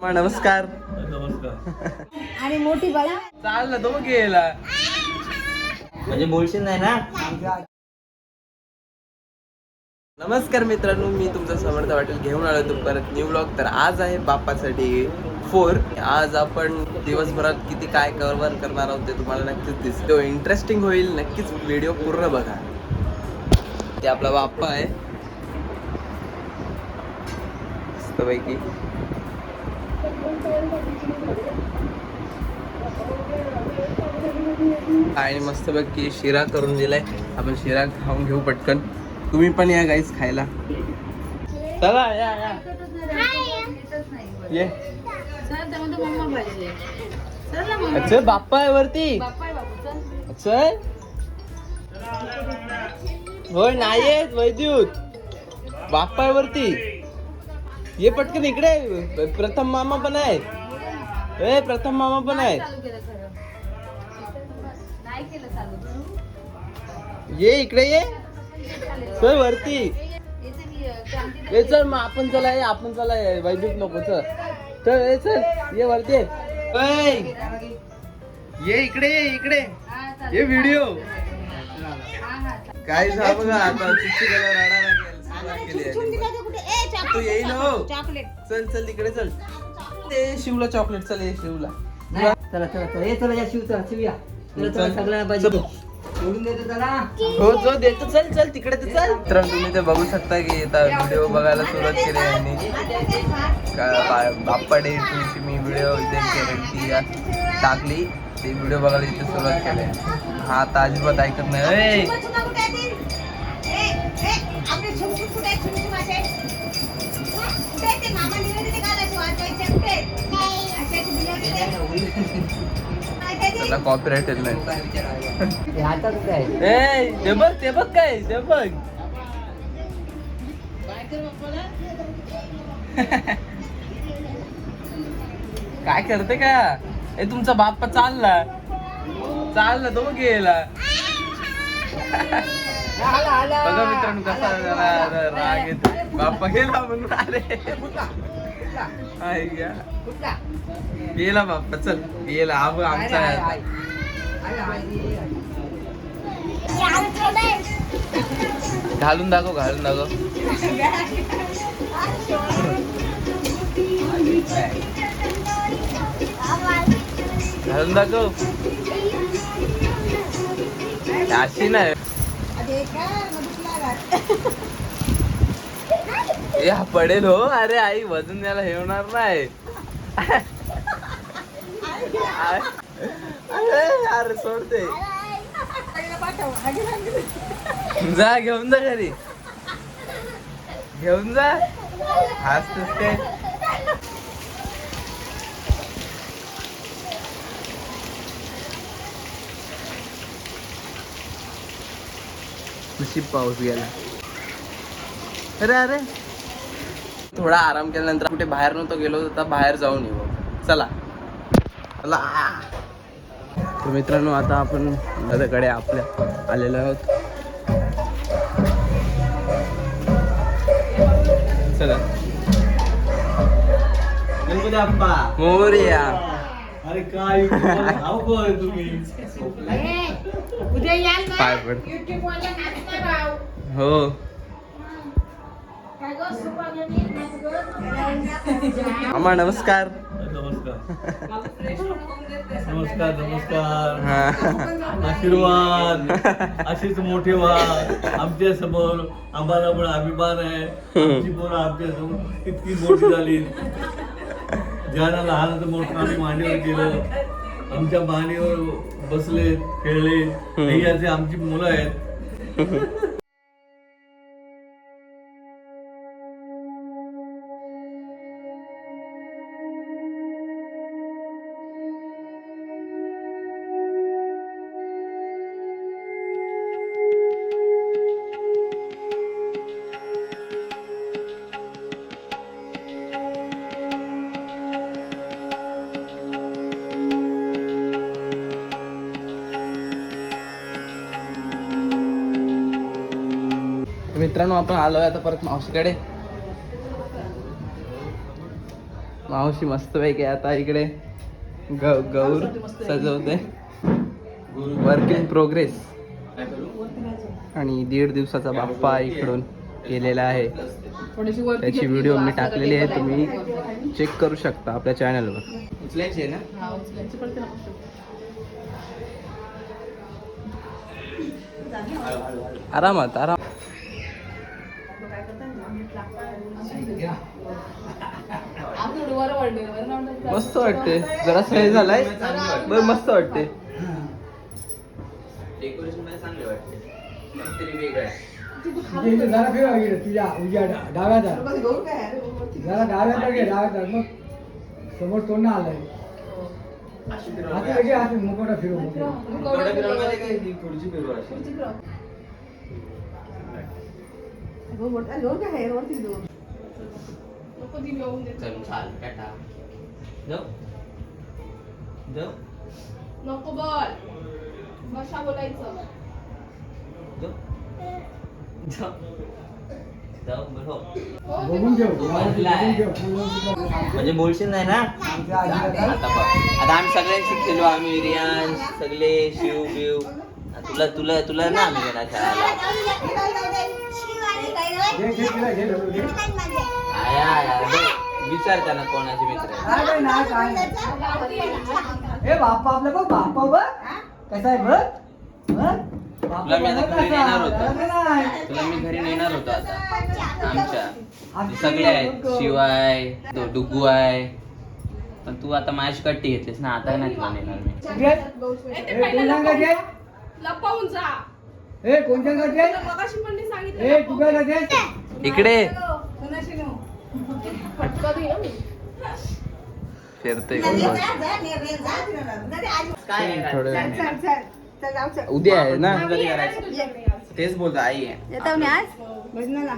नमस्कार. नमस्कार. आणि मोठी बाळा चालला तो गेला म्हणजे बोलशील नाही ना. नमस्कार मित्रांनो, मी तुमचा समर्थ वाटेल घेऊन आलो तो परत न्यू व्लॉग. तर आज आहे बाप्पासाठी 4. आज आपण दिवसभरात किती काय कव्हर करणार आहोत ते तुम्हाला नक्कीच दिसतो. इंटरेस्टिंग होईल, नक्कीच व्हिडिओ पूर्ण बघा. ते आपला बाप्पा आहे मस्तपैकी. आणि मस्तपैकी शिरा करून दिलाय. आपण शिरा खाऊन घेऊ पटकन. तुम्ही पण या गाईस खायला. चला या ये. अच्छा बाप्पा आहे वरती. अच्छा होय नाही येत वैद्युत. बाप्पा आहे वरती. ये पटकन इकडे. प्रथम मामा पण आहेत. ए प्रथम मामा पण आहेत. ये इकडे ये. चल वरती. ये चल मग आपण चला. ये आपण चला. वैद्युत नको. चल चल ये चल ये वरती. ये इकडे ये इकडे ये व्हिडिओ काय सांग बघा. आता चिठ्ठी गेला रडायला गेल. तू येईल हो. चल चल इकडे चल. ते शिवला चॉकलेट. चल ये शिवला. चला चला चला ये चला या शिवूया. तुला सगळ्यांना पाहिजे सोडून देतो त्याला. हो जो देतो. चल चल तिकडे तर चल. तर तुम्ही ते बघू शकता की आता व्हिडिओ बघायला सुरुवात केली यांनी. बाप्पा डे तुमची मी व्हिडिओ इथे टाकली. ते व्हिडिओ बघायला इथे सुरुवात केली. हा आता अजिबात ऐकत नाही. त्याला कॉपीराइट येत नाही. ते बघ ते बघ काय ते बघ. काय करते का. ए तुमचा बाप्पा चालला तो गेला. बघा मित्रांनो कसा राग येतो. बाप्पा गेला म्हणून. अरे गेला बाप्पा. चल गेला. आमचा घालून दाखव. घालून दाखव. घालून दाखव. अशी नाही. या पडेल हो. अरे आई वजन याला हे होणार नाही. अरे सोडते. जा घेऊन जा घरी. घेऊन जा. हसतेस काय. नशीब पाऊस गेला. अरे अरे थोडा आराम केल्यानंतर कुठे बाहेर नव्हतो गेलो. आता बाहेर जाऊन येऊ. चला चला. तर मित्रांनो आता आपण दादाकडे आपल्या आलेलो आहोत. चला गणपती बाप्पा मोरया. अरे काय तुम्ही उद्या याल ना. पाय पड. YouTube वाला नाचणार आहो. हो काय गं सुपारी नाच. अम्मा नमस्कार. नमस्कार नमस्कार. हा आशीर्वाद अशीच मोठे व्हा आमच्या समोर. आम्हाला पण अभिमान आहे. आमची पोरं आमच्या समोर इतकी मोठी झाली. ज्याला लहान मोठं आम्ही मांडीवर केलं. आमच्या मांडीवर बसले खेळले. ही असे आमची मुलं आहेत. मित्रांनो आपण आलोय आता परत मावशीकडे. मावशी मस्तपैकी आता इकडे गौर सजवते. Work in progress. आणि 1.5 दिवसाचा बाप्पा इकडून गेलेला आहे. त्याची व्हिडिओ मी टाकलेली आहे, तुम्ही चेक करू शकता आपल्या चॅनलवर. उचलायची आहे ना? आरामात आराम. मस्त वाटते. जरा सही झालाय बर, मस्त वाटते. डेकोरेशन मध्ये चांगले वाटते, काहीतरी वेगळं आहे. जरा फिरवा तुझ्या उजव्या डाव्यात जरा डाव्यात घे, डाव्यात मग समोर तोंड आलाय. आता घे, आता मुकोटा फिरव. खुर्ची फिरवा अशी. चल चाल काटा. जाऊ जाऊ नको बोल, बसा बोलायचं. जाऊ जाऊ बघ. बघून ठेव, बघून ठेव. म्हणजे बोलशील नाही ना? आमच्या आजीला आता बघ, आता आम्ही सगळ्यांशी खेळलो. आम्ही रियान सगळे शिव बिव. तुला तुला तुला ना आम्ही घेणार खेळायला. घे, घे, तिला घे, ढकलू घे. आया आया विचार त्यांना कोणाचे मित्र आहे. नाही, नाही, काय नाही. ए बाप्पा आपला बघ, बाप्पा बघ कसा आहे बघ. तुला मी आता घरी नेणार होतो. तुला मी घरी नेणार होतो आता. आमच्या सगळे आहेत. शिव आहे, डुगू आहे. पण तू आता माझी कट्टी घेतलीस ना, आता नाही तुला नेणार मी. लपवून जा. ए कोणत्या गाठी मगाशी पण मी सांगितलं. ए तू काय गाठी इकडे कुणाशी नेऊ? फटका देऊ मी. फिरते थोडं उद्या आहे ना. तेच बोलतो आई आहे. येतो मी आज भजनाला.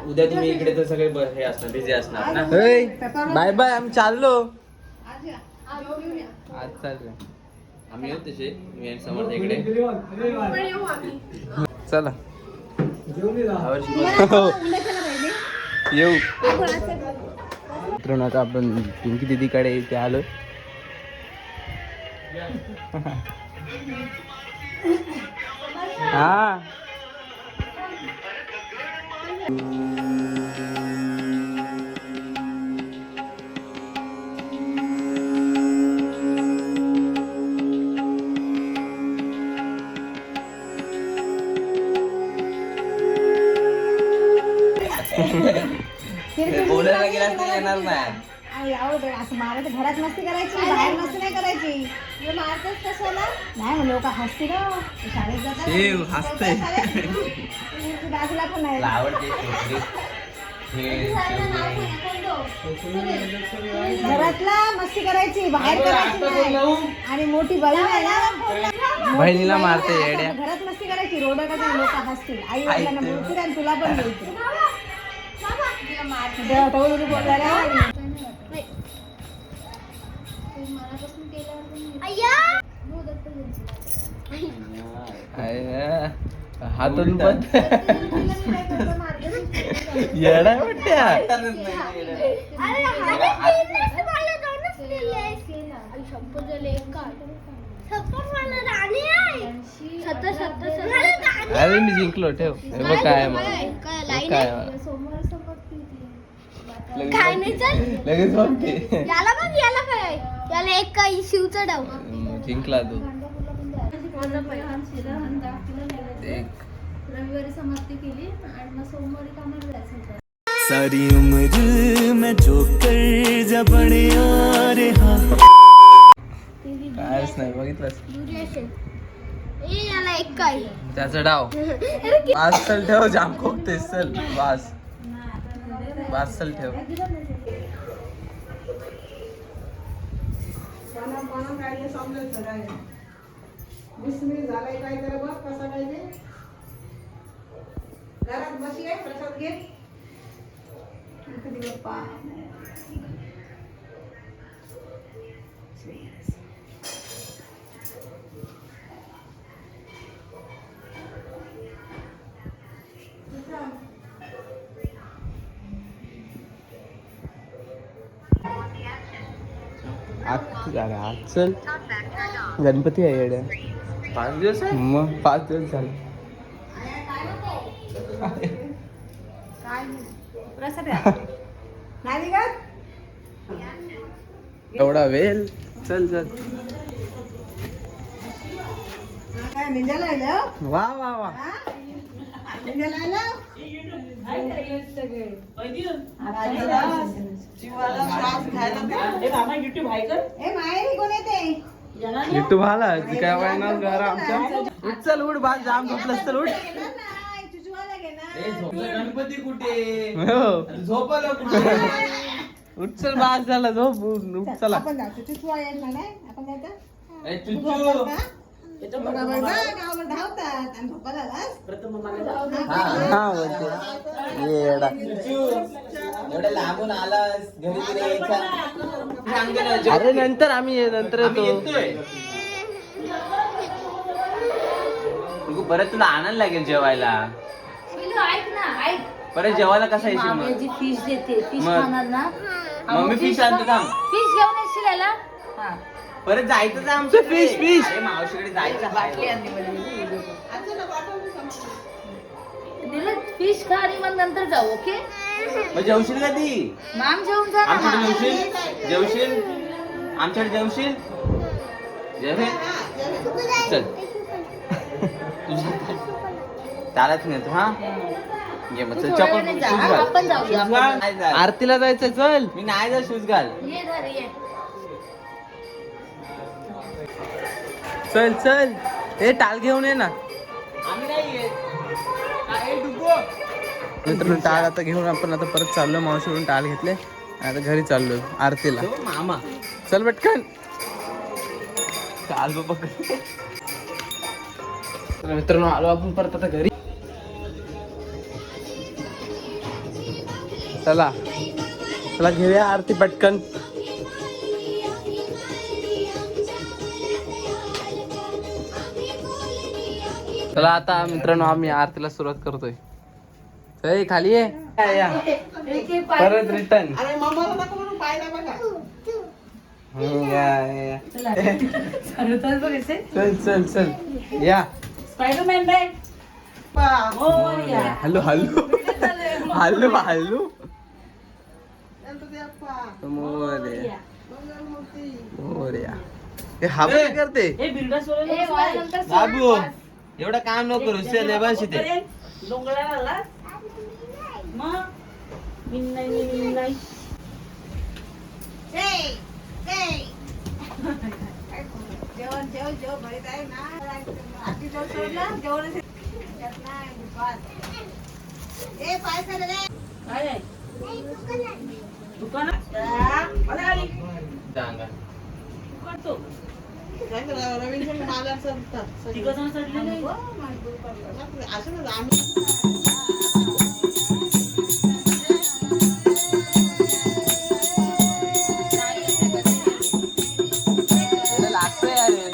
उद्या तुम्ही इकडे तर सगळे हे असणार, बिझी असणार ना. बाय बाय, आम्ही चाललो. आज या. घेऊन या. आज चाललो आम्ही. येऊ तसे मी समोर इकडे. पण येऊ आम्ही. चला घेऊन ये जा. येऊ. मित्रांनो आता आपण पिंकी दीदीकडे इथे आलो. हा बोलायला गेलास तर येणार नाही. असं मारायचं, घरात मस्ती करायची, बाहेर मस्ती नाही करायची. मारतच कशाला नाही म्हणलं का हसती ना शाळेत जातात. शिव हसते. बाजूला पण नाही. आवडते घरातला मस्ती करायची, बाहेर करायची नाही. आणि मोठी बहीण आहे ना, बहिणीला मारते येड्या. घरात मस्ती करायची. रोडवर लोक हसतील, आई वडिलांना बोलतील आणि तुला पण बोलतील. बोलला रे. हातून पण येडा वाटत्या. अरे मी जिंकलो. ठेव हे बघ काय आहे. काय काय नाही चल लगेच बघते. याला बघ, याला काय, याला एक काही शिवचा डाव. जिंकला तू. रविवारी समाप्ती केली आणि मग सोमवारी कामाला जायचं होतं. सारी उम्र मैं जो कर जबने आ रहा. कायच नाही बघितलंस. दुरी असेल. ए याला एक काही. त्याचा डाव. वास चल ठेव, जाम खोकतेस. चल वास वास चल ठेव. झालाय काय करा बघ कसा काय ते घरात बशी आहे प्रसाद घे. अरे आज चल गणपती आहे येड्या 5 दिवस आहे मग 5 दिवस झाले नाही निघत? एवढा वेळ चल चल काय निंजाला आलं? वा वा वा हा? निंजाला आलं? ए माहेरी कोण येते? युट्यूब आला काय वायणार घर आमच्या उठ चल उठ बा जाम झोपलंस चल उठ घेणार नाही, चुचवायला घेणार. गणपती कुठे झोपला कुठे उठ चल बास झाला झोप उठ चला आपण जाऊ चुचवा येणार नाही आपण जायचं ए, चुच्चू गावावर धावतात आणि झोपा झालास हा बोलते येडा एवढ्या लांबून आलास घरी तरी यायचा अरे नंतर आम्ही नंतर येतो परत तुला आणायला लागेल जेवायला ऐक ना ऐक परत जेवायला कसा येशील मग मामी फिश देते फिश मग? खाणार ना मम्मी फिश आणते थांब फिश घेऊन येशील याला हा परत जायचं आमचं फिश फिश मावशीकडे जायचं बाटली आणली दिलं फिश खा आणि मग नंतर जाऊ ओके मग जेवशील कधी माम जेवून जा ना. आमच्याकडे जेवशील आमच्याकडे जेवशील चल त्यालाच नेतो हा ये मग चल तू चप्पल थोड्या वेळाने जा, शूज घाल. आपण जाऊया. शूज घाल. नाही जात. आरतीला जायचं चल मी नाही जा शूज घाल ये धर ये चल चल हे टाल घेऊन ये ना आम्ही नाही येत मित्रांनो टाळ आता घेऊन आपण आता परत चाललो मावशीकडून टाळ घेतले आणि आता घरी चाललोय आरतीला मामा चल पटकन चाल बाबा तर मित्रांनो आलो आपण परत आता घरी चला चला घेऊया आरती पटकन चला आता मित्रांनो आम्ही आरतीला सुरुवात करतोय ए, खाली ये या. परत रिटर्न चल चल चल या Spiderman bag hello hello hello hello Morya Morya हे हा काय करते ए, मला नंतर सोड. बाबू एवढं काम नको करू चल बस इथे जेवण जेवण जेवण भरीत आहे ना आधी जेवण सोडलं जेवण नाही बस ए पाय रे सांगा लागतंय अरे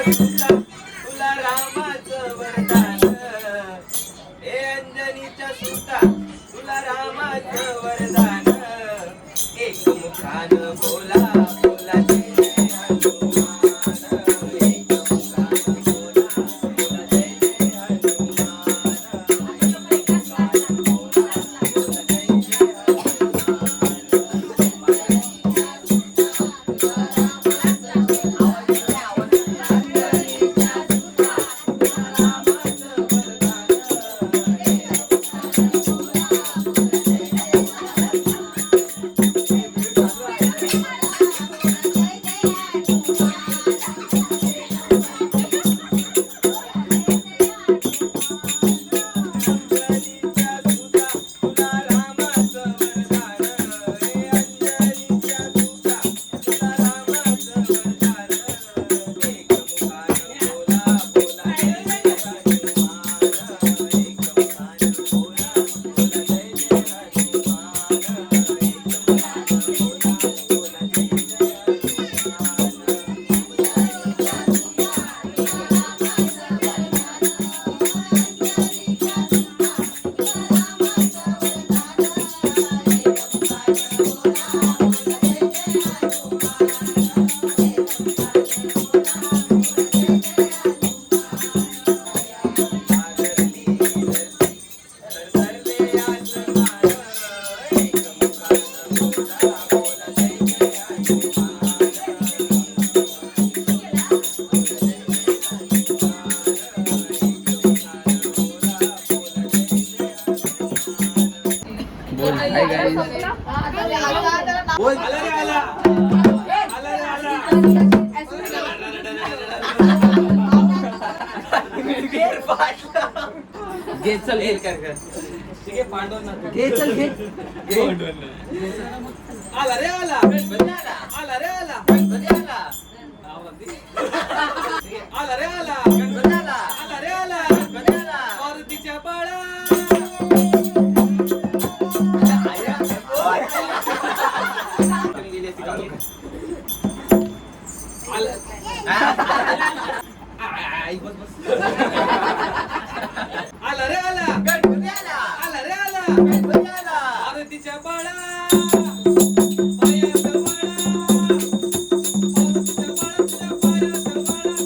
सुता तुला रामाचं वरदान हे अंजनीच्या सुता तुला रामाचं वरदान एक मुखान बोला बोला जय जय हनुमान एक मुखान बोला बोला जय जय हनुमान एक मुखान बोला बोला जय जय बोल हाय गाईस बोल आला रे आला आला रे आला घे चल हे कर ठीक आहे पांडव ना घे चल घे आला रे आला आला रे आला आला रे आला आला रे आला मारुतीच्या बाळा आला रे आला आला रे आला मारुतीच्या बाळा पायाचा बाळा मारुतीच्या बाळाच्या पायाचा बाळा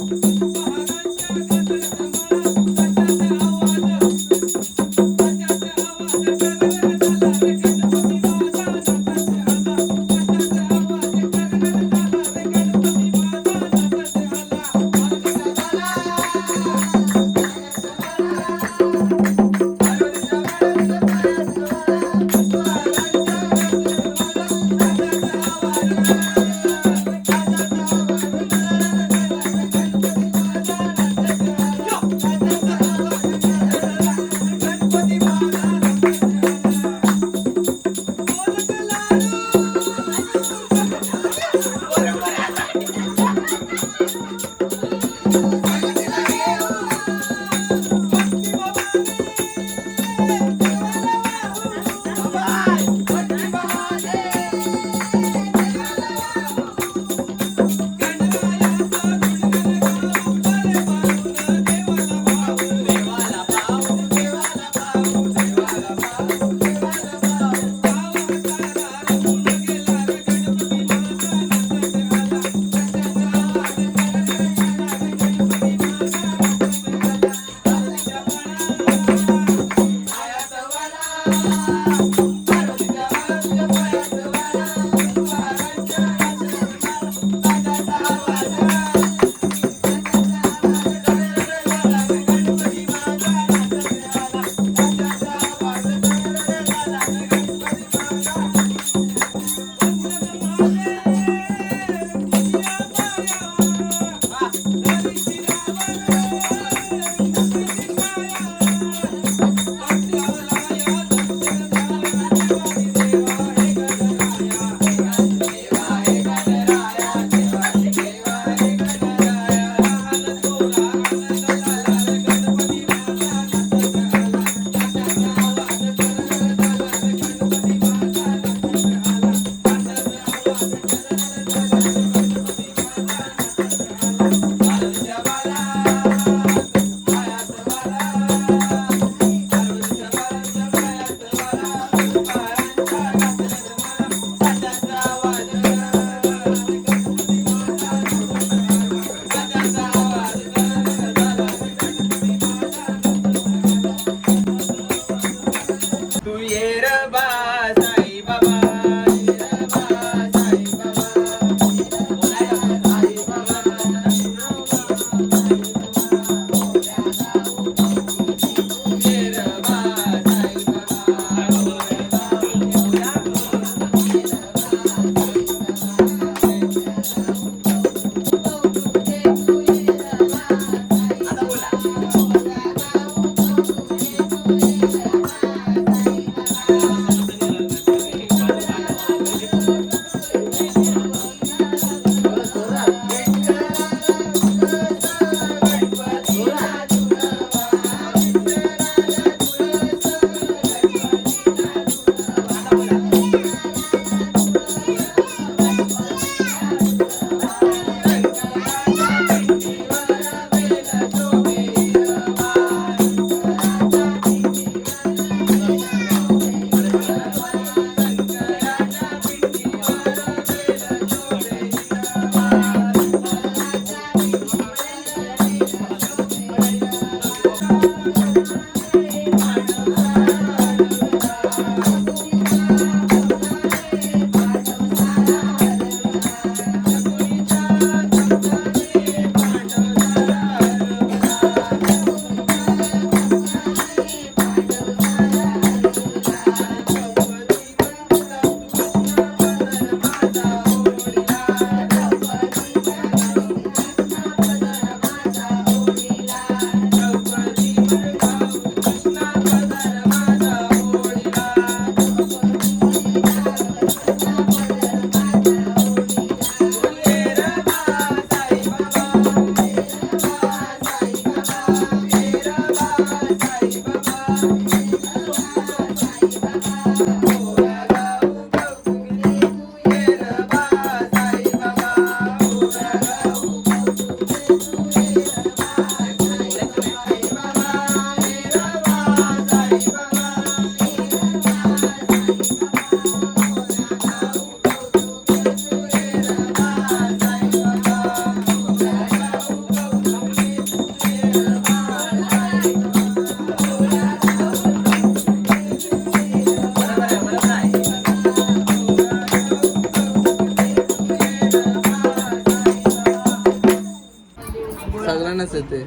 छानच येते.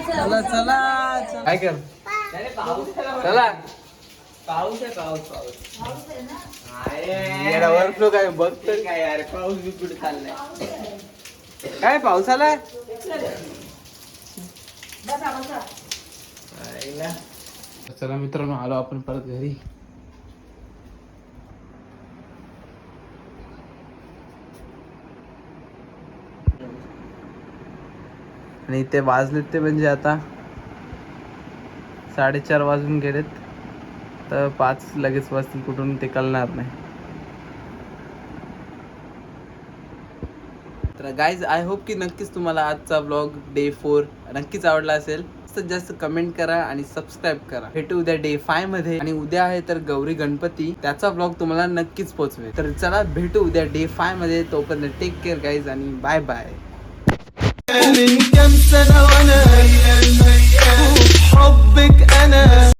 चला चला काय कर चला पाऊस आहे पाऊस वर्षो काय बघतो काय यार पाऊस बी कुठे चाललाय काय पाऊस आलाय. चला मित्रांनो आलो आपण परत घरी. आणि ते वाजलेत ते म्हणजे आता 4:30 वाजून गेलेत तर 5 लगेच वाजतील कुठून ते कळणार नाही. तर गाईज आय होप की नक्कीच तुम्हाला आजचा ब्लॉग डे 4 नक्कीच आवडला असेल. जास्तीत जास्त कमेंट करा आणि सबस्क्राईब करा. भेटू उद्या डे 5 मध्ये आणि उद्या आहे तर गौरी गणपती त्याचा ब्लॉग तुम्हाला नक्कीच पोहोचवेल. तर चला भेटू उद्या डे 5 मध्ये. तोपर्यंत टेक केअर गाईज आणि बाय बाय.